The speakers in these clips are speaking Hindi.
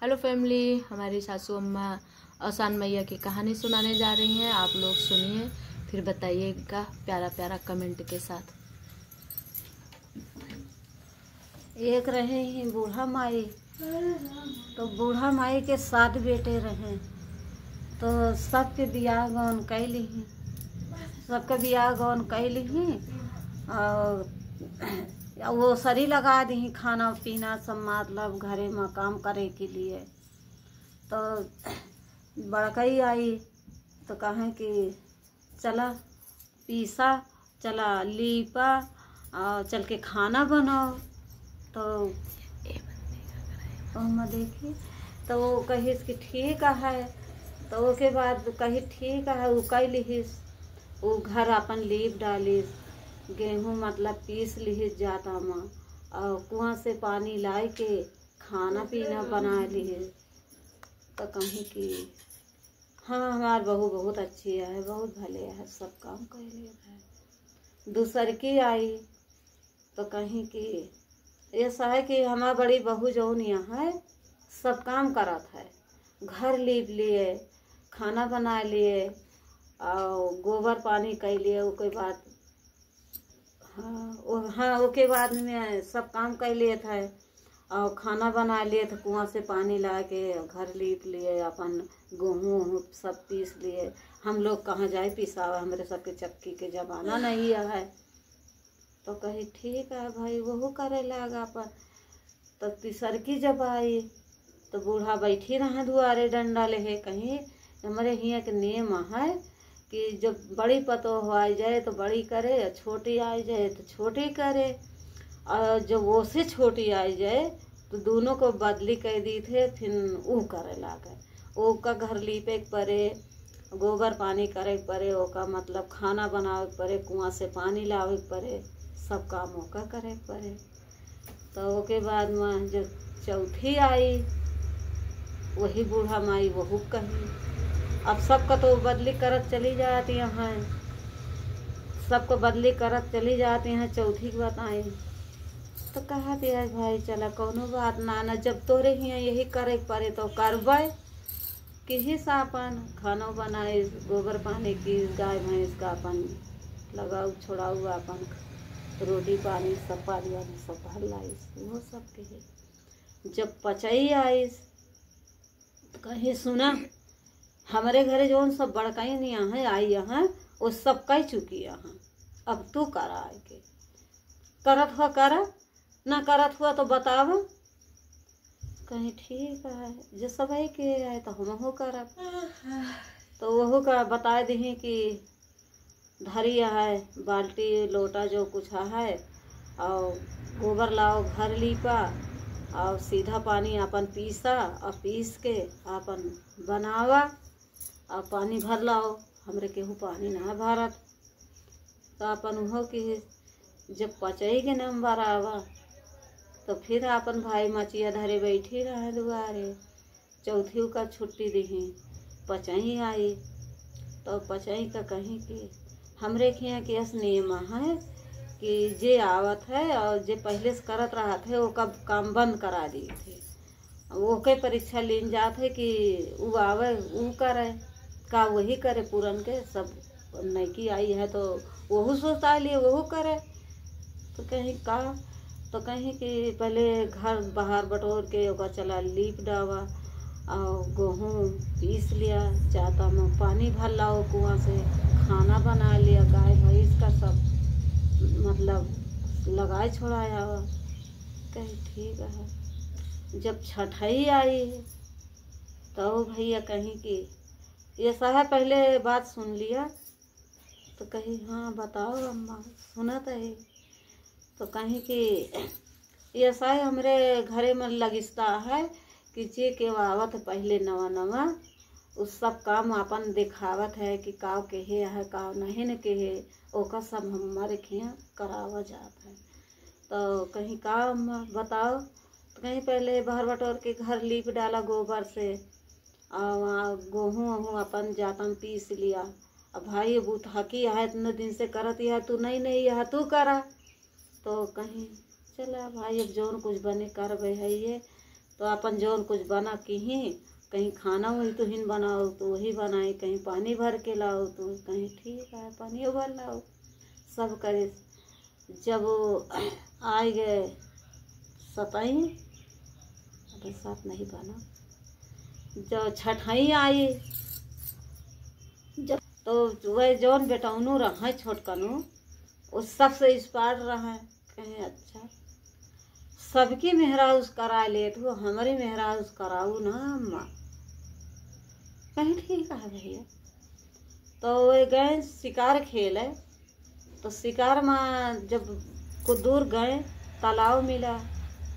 हेलो फैमिली, हमारी सासू अम्मा आसान मैया की कहानी सुनाने जा रही हैं। आप लोग सुनिए, फिर बताइएगा प्यारा प्यारा कमेंट के साथ। एक रहे ही बूढ़ा माई। तो बूढ़ा माई के 7 बेटे रहे। तो सबके बियाह गौन कैली ही, सबके बियाह गौन कैली ही। और वो सरी लगा दी खाना पीना सब, मतलब घरे में काम करे के लिए। तो बड़कई आई तो कहें कि चला पीसा, चला लीपा और चल के खाना बनाओ। तो मैं देखी तो वो कहिस कि ठीक है। तो उसके बाद कही ठीक है, वो कैलिस, वो घर अपन लीप डालिस, गेहूँ मतलब पीस लिहिस जाता में, और कुआं से पानी ला के खाना पीना बना लिहिस। तो कहीं कि हाँ हमार बहू बहुत अच्छी है, बहुत भले है, सब काम कर ले है। दूसर की आई तो कहीं कि ऐसा है कि हमार बड़ी बहू जौन यहाँ है सब काम करत है, घर लीप लिए, खाना बना लिए और गोबर पानी कर लिए। उसके बाद हाँ उसके बाद में सब काम कर लिए थे और खाना बना लिए थे, कुआं से पानी ला के घर लीप लिए, अपन गेहूँ सब पीस लिए। हम लोग कहाँ जाए पिसावा, हमारे सबके चक्की के जमाना नहीं है। तो कही ठीक है भाई, वह करे लगा अपन। तो तीसर की जब आई तो बूढ़ा बैठी रहा दुआरे डंडा ले। कहीं हमारे यहाँ के नियम है कि जब बड़ी पतोह आ जाए तो बड़ी करे, और छोटी आ जाए तो छोटी करे। और जब वो से छोटी आ जाए तो दोनों को बदली कर दी थे, फिर वो करे लागे। वो का घर लीपे परे, गोबर पानी करे परे, ओका मतलब खाना बनावे परे, कुआं से पानी लावे परे, सब काम ओका करे परे। तो ओके बाद में जब चौथी आई वही बूढ़ा माई वहू कही। अब सबका तो बदली करत चली जाती हैं, सबको बदली करत चली जाती हैं। चौथी की बात आई तो कहा दिया भाई चला कोनो बात ना, जब तोरे ही यही करे पड़े तो करबे कि ही सापन खाना बनाए, गोबर पानी की, गाय भैंस का अपन लगाऊ छोड़ाऊ, अपन रोटी पानी सब पानी वाली सब भर लाइस, वो सब के। जब पचई आईस तो कहीं सुना हमारे घरे जो सब बड़काई नहीं है आई यहाँ, वो सब कह चुकी यहाँ, अब तू करा के करत हुआ करा, ना करत हुआ तो बताव। कहीं ठीक है, जो सब के आए तो हम हो करब। तो वह का बता दी कि धरी है बाल्टी लोटा जो कुछ है, और गोबर लाओ घर लीपा, और सीधा पानी अपन पीसा, और पीस के अपन बनावा और पानी भर लाओ। हमरे केहू पानी ना भरत तो अपन उहो कि जब पचई के नंबर आवा तो फिर अपन भाई मचिया धरे बैठी रहे दुआरे। चौथी का छुट्टी दी, पचई आई तो पचई का कहीं कि हमरे यहाँ के ऐसा नियम है कि जे आवत है और जे पहले से करत रहा थे वो कब काम बंद करा दिए थे, वो के परीक्षा लीन जात है कि वो आवे वो करे का वही करे पूरन के सब। नैकी आई है तो वह सोचता लिए वह करे। तो कहीं का तो कहीं कि पहले घर बाहर बटोर के ओका चला लीप डावा, और गेहूँ पीस लिया, जाता में पानी भर लाओ, कुआं से खाना बना लिया, गाय भैंस का सब मतलब लगाए छोड़ाया हुआ। कहीं ठीक है। जब छठई आई तो भैया कहीं कि ये है पहले बात सुन लिया। तो कहीं हाँ बताओ अम्मा, सुनत है। तो कहीं कि ऐसा है हमरे घरे में लगिस्ता है कि जे के आवत पहले नवा नवा उस सब काम अपन दिखावत है कि काव के है काव नहीं न के है, ओका सब हमारे खिया करावा जात है। तो कहीं काम बताओ। तो कहीं पहले बाहर बटोर के घर लीप डाला गोबर से, और गेहूँ वहूँ अपन जाता पीस लिया। अब भाई बूथ हकी है इतने दिन से करत यह तू नहीं यह तू करा। तो कहीं चला भाई अब जौन कुछ बने कर है ये। तो अपन जौन कुछ बना की ही कहीं खाना वही तो हिन बनाओ तो वही बनाई, कहीं पानी भर के लाओ तो कहीं ठीक है पानी भर लाओ, सब करे। जब आए गए सताई बरसात नहीं बना, जब छठाई आई जब तो वह जौन बेटौनू रहा छोटकनू उस सबसे इस पार रहा। कहें अच्छा सबकी मेहराज करा ले तो हमारी मेहराज कराऊ ना अम्मा। कहीं ठीक है भैया। तो वे गए शिकार खेले, तो शिकार में जब कुछ दूर गए तालाब मिला,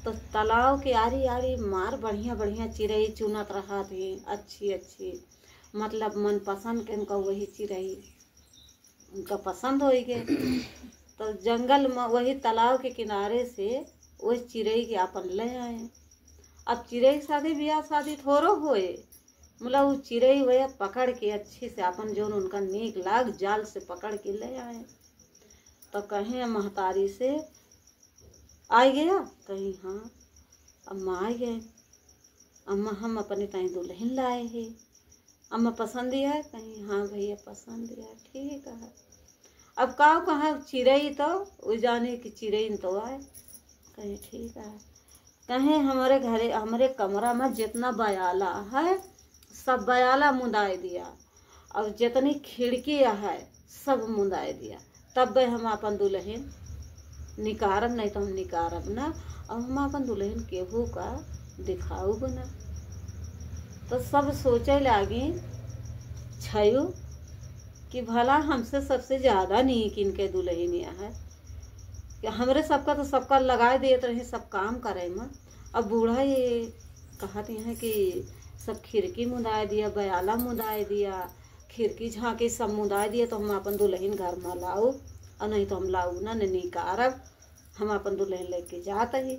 तो तालाब की आरी आरी मार बढ़िया बढ़िया चिड़ई चुनत रहा थी, अच्छी अच्छी, मतलब मन पसंद के उनका वही चिड़ई उनका पसंद हो गए। तो जंगल में वही तालाब के किनारे से वही चिड़ई के अपन ले आए। अब चिड़ई शादी ब्याह शादी थोड़ो होए, मतलब वो चिड़ई वह पकड़ के अच्छी से अपन जो उनका नीक लाग जाल से पकड़ के ले आए। तो कहें महतारी से आ गया, कहीं हाँ अम्मा आ गए, अम्मा हम अपने ताई दुल्हन लाए हैं, अम्मा पसंद है, कहीं हाँ भैया पसंद है, ठीक है। अब का कहा चिड़ई तो वो जाने की चिड़ई तो आए, कहीं ठीक है। कहें हमारे घरे हमारे कमरा में जितना बयाला है सब बयाला मुदाए दिया, और जितनी खिड़कियाँ है सब मुदाए दिया, तब हम अपन दुल्हन निकारब, नहीं तो हम निकारब ना, और हम अपन दुल्हन केहू का दिखाऊ बना। तो सब सोचे लागी छयू कि भला हमसे सबसे ज्यादा नीक इनके दुल्हनिया है, कि हमरे सबका तो सबका लगाए देते रहे सब काम करे में। अब बूढ़ा ये कहते हैं कि सब खिड़की मुदाए दिया, बयाला मुदाए दिया, खिड़की झाँकी सब मुदाए दिया, तो हम अपन दुल्हन घर में लाऊ, और नहीं तो हम लाऊ ना निकारब, हम अपन दुल्हन लेके जाते ही।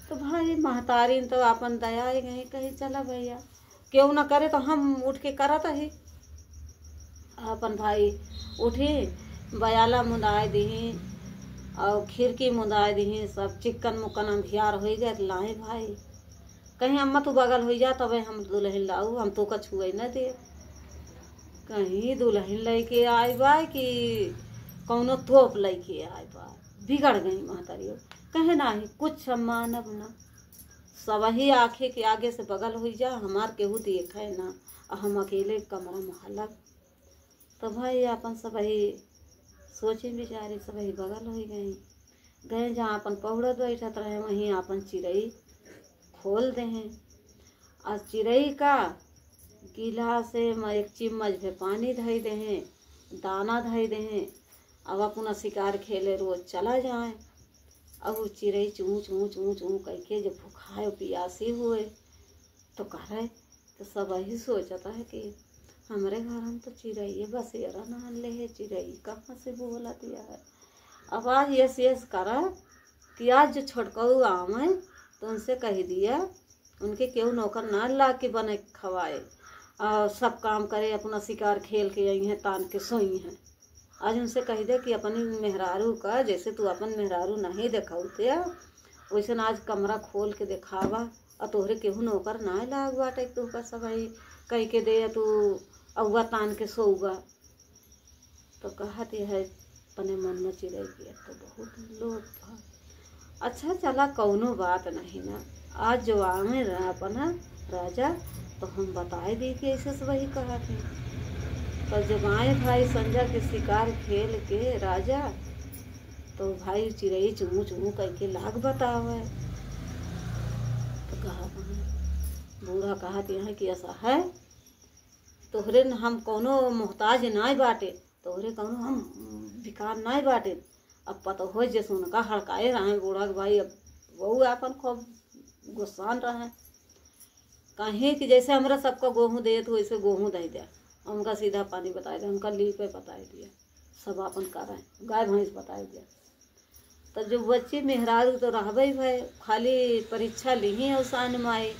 तो भाई महतारी तो अपन दया गई, कहीं चला भैया क्यों ना करे तो हम उठ के करत ही। अपन भाई उठी बयाला मुदाए दी और खिड़की मुदाए दी, सब चिक्कन मुक्कन अंधियार हो गए। लाए भाई कहीं अम्मा तू बगल हो जा तब हम दुल्हन लाऊ, हम तो का छुए न दे। कहीं दुल्हन लेके आए बा कि कौनो तोप लेके आए बा, बिगड़ गई महतारी। कहे नाही कुछ मानब ना, सब ही आखे के आगे से बगल हो जा, हमार केहू देखे ना, और हम अकेले कमरा में हलक। तो भाई अपन सब ही सोचे बेचारे सब ही बगल हो गए जहाँ अपन पौड़त बैठत रहे वहीं अपन चिड़ई खोल दे हैं, और चिड़ई का गिलास से एक चिम्मच में पानी धई दे हैं, दाना धई दे हैं, अब अपना शिकार खेले रोज चला जाए। अब वो चिड़ई चूँ चूँ चूँ चूँ करके जब भूखाए प्यासी हुए तो कह रहे, तो सब यही सोचता है कि हमारे घर हम तो चिड़ई बसेरा ना ले है, चिड़ई कहाँ से बोला दिया है। अब आज यस करा कि आज जो छोटकऊ आवे तो उनसे कह दिया उनके क्यों नौकर ना ला के बने खवाए, और सब काम करे, अपना शिकार खेल के आई हैं, तान के सोई हैं। आज उनसे कह दे कि अपनी मेहरारू का जैसे तू अपन मेहरारू नहीं दिखाते वैसे आज कमरा खोल के दिखावा, और तोहरे केहू नौकर ना लाग बाटे तू का सब कह के दे तू अउआ तान के सोऊगा। तो कहती है अपने मन में चिड़ई किया तो बहुत लोग था। अच्छा चला कौनो बात नहीं ना, आज जो आवे अपना राजा तो हम बताए दी कि ऐसे से वही कहा थे। पर जब आए भाई संजा के शिकार खेल के राजा, तो भाई चिड़ई चुमू चुमू करके लाग बतावे। तो कहा बूढ़ा कहा है कि ऐसा है तोहरे हम कोनो मोहताज नाई बाटे, तोहरे कोनो हम भिकार नाई बाटे। अब पता हो जैसे उनका हड़काए रहे बूढ़ा के भाई, अब वो अपन खूब गुस्सान रहे, कहीं कि जैसे हमरा सबका गेहूँ दे तो वैसे गेहूँ दे दिया, उनका सीधा पानी बता दिया, उनका ली पे बता दिया, सब अपन कर रहे हैं, गाय भैंस बता दिया। तो जो बच्चे मेहरारू तो रहबे भाई खाली परीक्षा ली ही औसान माई।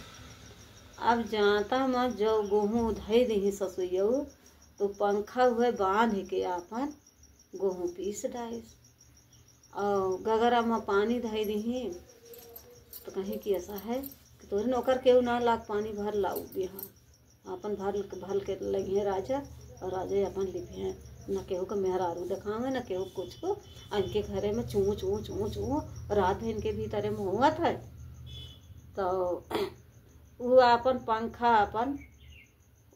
अब जाता मत जो गेहूँ धई दी ससुइयो तो पंखा हुए बांध के अपन गेहूँ पीस डाइस, और गगरा में पानी धई दी तो कहीं कि ऐसा है तोरे नौकर केहू ना लाग पानी भर लाऊ बिहान अपन भर के लगी है राजा और राजा अपन लिपे हैं न केहू का मेहरारू दिखावे न केहू कुछ को। इनके घरे में चूँ चूँ चूँ चूँ रात है इनके भीतर में हुआ था। तो वो अपन पंखा अपन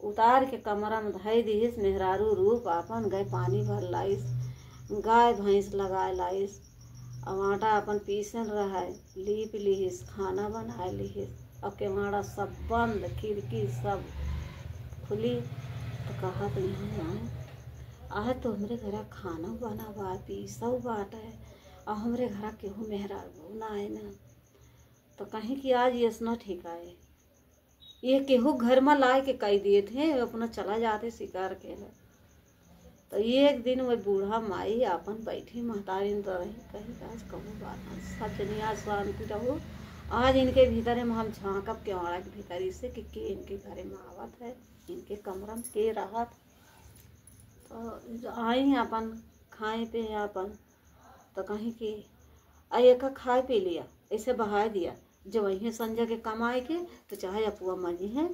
उतार के कमरा में धई दीस मेहरारू रूप अपन गए पानी भर लाइस गाय भैंस लगा लाइस अब आटा अपन पीसन रहा है लीप लीस खाना बना लीस अब केवाड़ा सब बंद खिड़की सब खुली। तो कहा तो यहाँ आए तो हमरे घर खाना बना बा पीसऊ बाट है और हमरे घर केहू मेहरारू ना आए ना। तो कहीं कि आज ये ना ठीक आए ये केहू घर में लाए के कई दिए थे अपना चला जाते शिकार के लिए। तो एक दिन वह बूढ़ा माई अपन बैठी महतारी तो रही कहीं आज कहूँ बात सब जनी आज शांति रहो। आज इनके भीतर में हम झाँकब केवाड़ा के भीतर से कि इनके घरे में आवत है इनके कमरा में के राहत। तो आई अपन खाए पे अपन तो कहीं कि एक खाए पी लिया ऐसे बहा दिया जब वहीं संजय के कमाए के तो चाहे अपुआ मजी है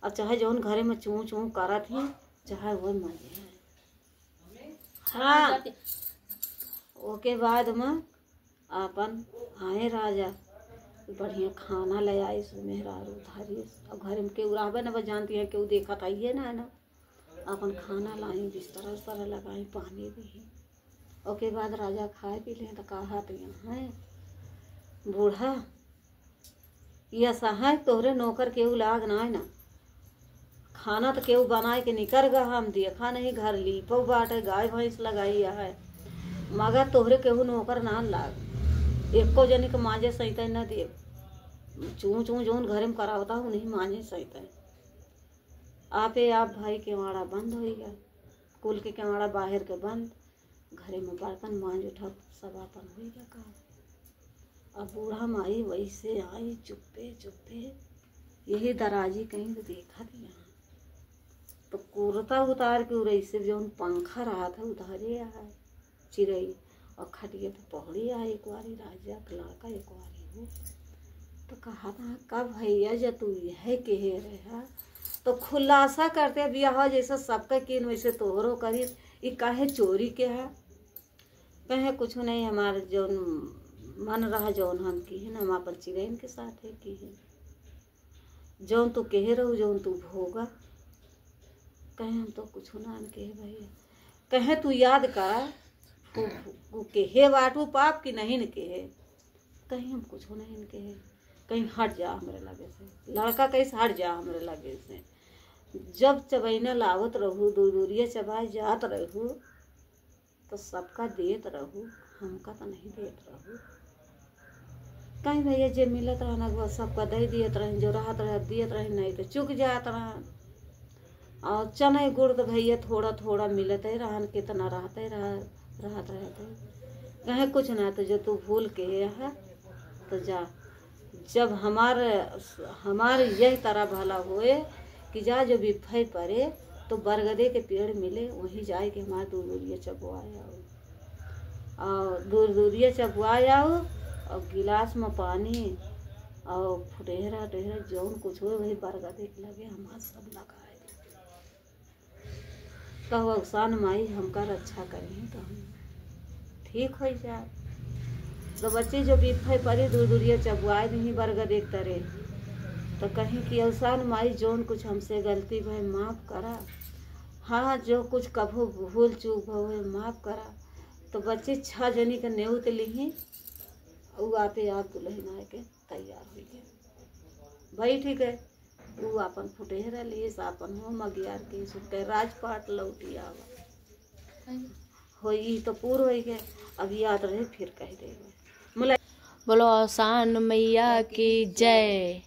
और चाहे जौन घरे में चूँ चूँ करत ही चाहे वो मजी है। हाँ ओके बाद में अपन आए राजा बढ़िया खाना ले आई मेहरारू धारी अब घर में केहू रहबे न जानती है केहू देखा आइए ना अपन खाना लाई बिस्तर उस्तर लगाई पानी दी। ओके बाद राजा खाए पी लें तो कहा तो यहाँ है बूढ़ा यह सहाय तोहरे नौकर केहू लाग ना है ना खाना तो केहू बनाए के निकर गा हम देखा नहीं घर लीपो बाटे गाय भैंस लगाई है मगर तोहरे केहू नौकर ना लाग एको जनी के मांझे सहित न दे चूँ चूँ जौन घरे में करावता हूँ नहीं मांझे सहित आपे आप भाई केवाड़ा बंद हो गया कुल के केवाड़ा बाहर के बंद घरे में बर्तन मांझ उठा सब अपन हो गया काम। अब बूढ़ा माई वैसे आई चुप्पे चुप्पे यही दराजी कहीं तो देखा थी यहाँ तो कुर्ता उतार के उड़ई से जो पंखा रहा था उतारे आए चिड़ई और खटिए पे पौड़ी आए एक बारी राजा का लड़का एक बारी हो। तो कहा था कब भैया जब तू यह कहे रहा तो खुलासा करते बियाह जैसा सबका किन वैसे तोहरो करी ये काहे चोरी के है कहे कुछ नहीं हमारे जो मन रहा जौन हम की है ना हम अपन चिड़ैन के साथ है की है जौन तू कहे रहो जौन तू भोगा कहे हम तो कुछ ना कहे भैया कहे तू याद कर कहे बाटू पाप की नहीं न कहे कहीं हम कुछ नहीं न कहे कहीं हट जा हमरे लगे से लड़का कैसे हट जा हमरे लगे से जब चबैना लावत रहू दूरिया चबाए जात रहू तो सबका देत रहू हमका तो नहीं देत रहू कहीं भैया जे मिलत रहना वो सबका दे दियत रहे जो राहत रह दियत रहे नहीं तो चुक जात रहा और चने गुड़ तो भैया थोड़ा थोड़ा मिलते रहन कितना रहते रहते कहे कुछ ना तो जो तू भूल के है तो जा जब हमारे यही तरह भला होए कि जा जो बिफे पड़े तो बरगदे के पेड़ मिले वहीं जाए कि हमारे दूर दूरिया चबुआए आओ और दूर दूरिया चबुआए आओ और गिलास में पानी और फुटेहरा टेहरा जौन कुछ हो वही बरगदे के लगे हमारा सब लगाए कहो अवसान माई हमका रक्षा करें तो हम ठीक हो जाए। तो बच्चे जो बिफे पड़ी दूर दूरिया चबुआए नहीं बरगद एक तरह तो कहीं कि अवसान माई जौन कुछ हमसे गलती भाई माफ़ करा हाँ जो कुछ कभू भूल चूक हो माफ़ करा। तो बच्चे 6 जनी के नेउत ली वो आपे आप दुल्हन आए के तैयार हो गए भाई ठीक है वो अपन फुटेहरा लिए अपन हो मगियार के सुटे राजपाट लौटी आवा होई तो पूर हो गए अब याद रहे फिर कह देगा। बोलो अवसान मैया की जय।